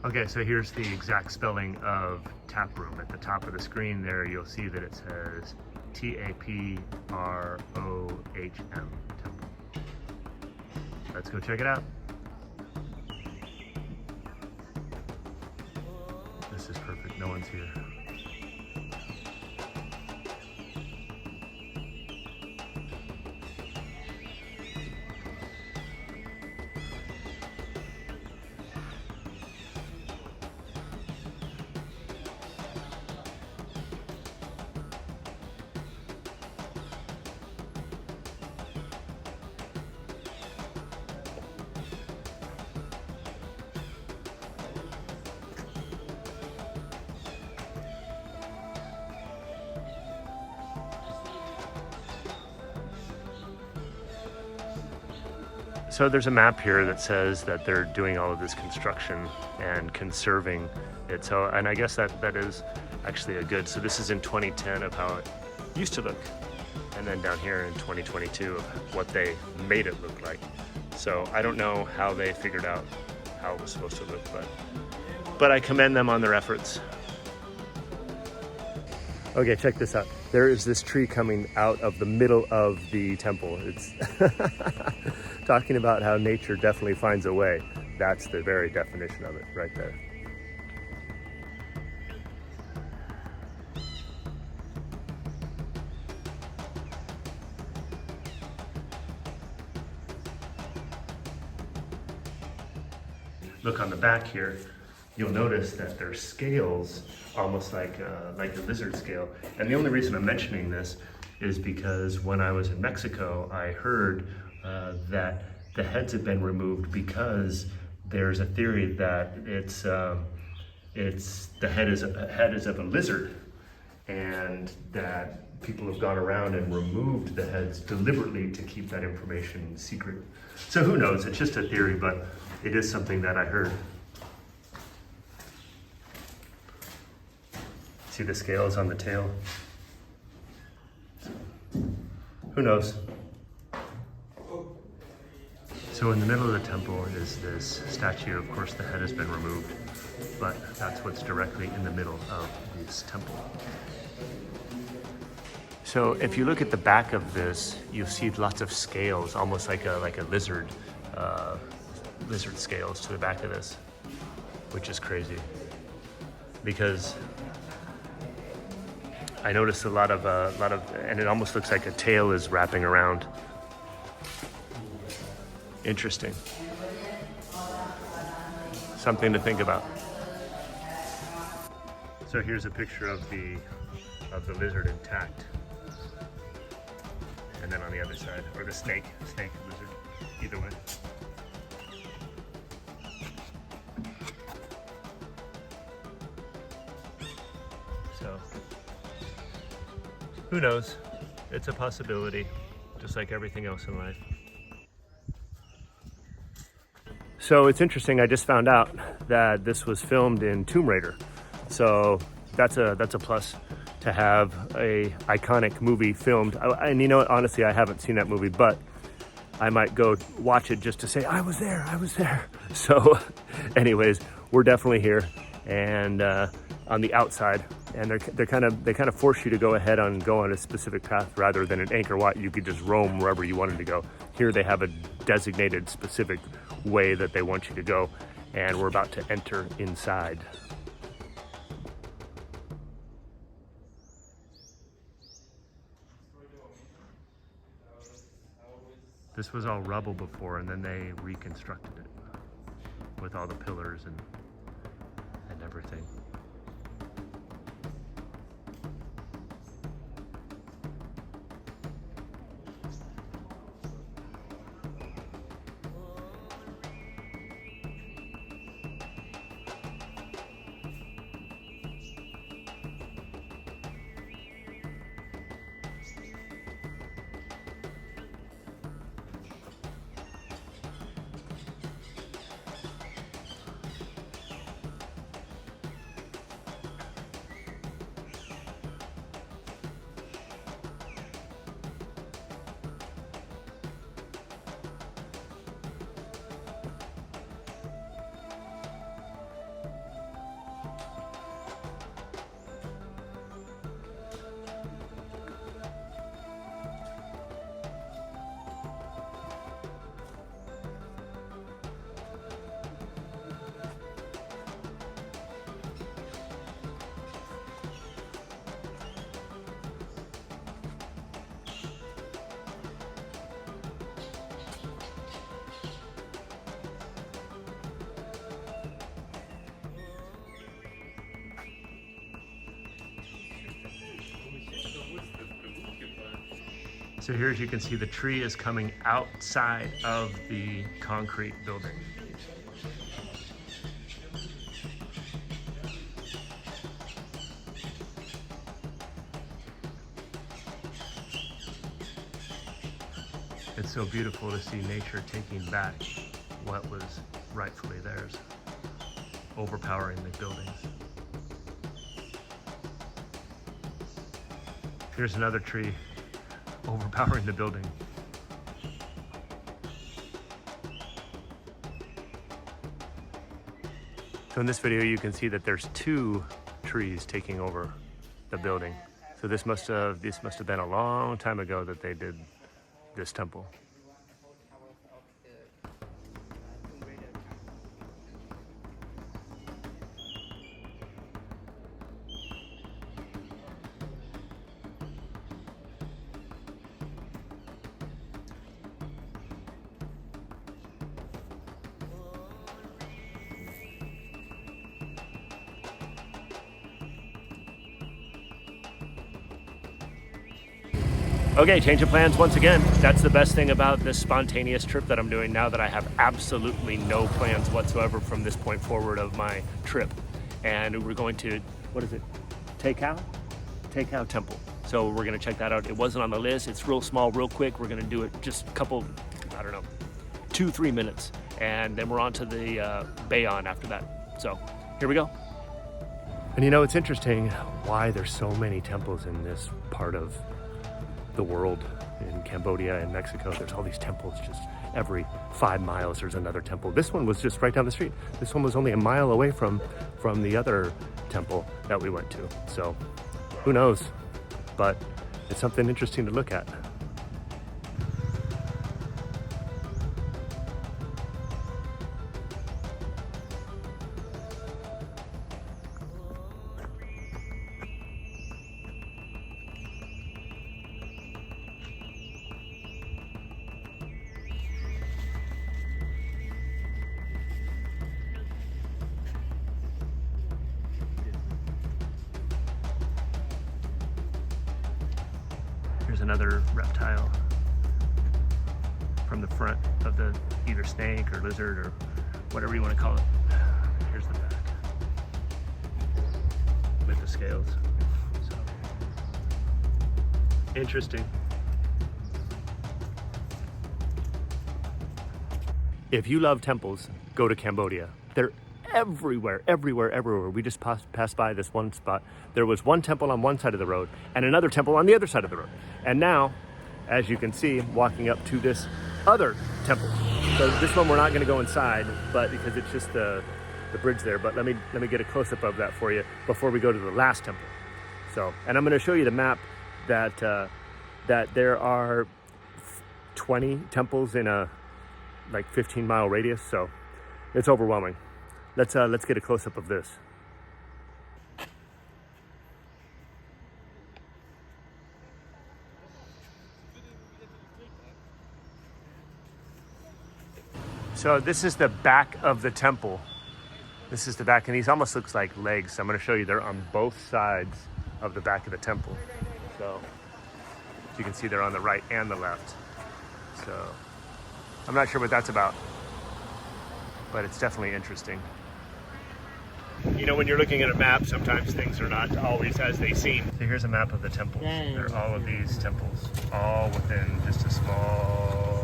Okay, so here's the exact spelling of Tap Prohm. At the top of the screen there, you'll see that it says T-A-P-R-O-H-M, temple. Let's go check it out. This is perfect, no one's here. So there's a map here that says that they're doing all of this construction and conserving it. So, and I guess that is actually a good, so this is in 2010 of how it used to look. And then down here in 2022 of what they made it look like. So I don't know how they figured out how it was supposed to look, but I commend them on their efforts. Okay, check this out. There is this tree coming out of the middle of the temple. It's talking about how nature definitely finds a way. That's the very definition of it right there. Look on the back here, you'll notice that there's scales, almost like a lizard scale. And the only reason I'm mentioning this is because when I was in Mexico, I heard that the heads have been removed because there's a theory that the head is of a lizard, and that people have gone around and removed the heads deliberately to keep that information secret. So who knows? It's just a theory, but it is something that I heard. See the scales on the tail? Who knows? So in the middle of the temple is this statue. Of course, the head has been removed, but that's what's directly in the middle of this temple. So if you look at the back of this, you'll see lots of scales, almost like a lizard, lizard scales to the back of this, which is crazy. Because I noticed a lot of, and it almost looks like a tail is wrapping around. Interesting. Something to think about. So here's a picture of the lizard intact. And then on the other side, or the snake lizard, either way. So, who knows? It's a possibility, just like everything else in life. So it's interesting, I just found out that this was filmed in Tomb Raider. So that's a plus to have a iconic movie filmed. And you know what, honestly, I haven't seen that movie, but I might go watch it just to say, I was there. So anyways, we're definitely here and on the outside. And they kind of force you to go ahead and go on a specific path rather than in Angkor Wat, you could just roam wherever you wanted to go. Here they have a designated specific way that they want you to go, and we're about to enter inside. This was all rubble before, and then they reconstructed it with all the pillars and everything. So here, as you can see, the tree is coming outside of the concrete building. It's so beautiful to see nature taking back what was rightfully theirs, overpowering the buildings. Here's another tree overpowering the building. So in this video, you can see that there's 2 trees taking over the building. So this must have been a long time ago that they did this temple. Okay, change of plans once again. That's the best thing about this spontaneous trip that I'm doing now that I have absolutely no plans whatsoever from this point forward of my trip. And we're going to, what is it? Takao Temple. So we're gonna check that out. It wasn't on the list. It's real small, real quick. We're gonna do it just a couple, I don't know, 2-3 minutes. And then we're on to the Bayon after that. So here we go. And you know, it's interesting why there's so many temples in this part of the world. In Cambodia and Mexico, there's all these temples. Just every 5 miles there's another temple. This one was just right down the street. This one was only a mile away from the other temple that we went to. So who knows, but it's something interesting to look at. Here's another reptile from the front of the either snake or lizard or whatever you want to call it. Here's the back with the scales. So interesting. If you love temples, go to Cambodia. They're everywhere. We just passed by this one spot. There was one temple on one side of the road and another temple on the other side of the road. And now, as you can see, walking up to this other temple. So this one we're not going to go inside, but because it's just the bridge there. But let me get a close-up of that for you before we go to the last temple. So, and I'm going to show you the map that that there are 20 temples in a like 15-mile radius. So it's overwhelming. Let's get a close-up of this. So this is the back of the temple. This is the back, and these almost looks like legs. So I'm going to show you they're on both sides of the back of the temple. So you can see they're on the right and the left. So I'm not sure what that's about, but it's definitely interesting. You know, when you're looking at a map, sometimes things are not always as they seem. So here's a map of the temples. There are all of these temples, all within just a small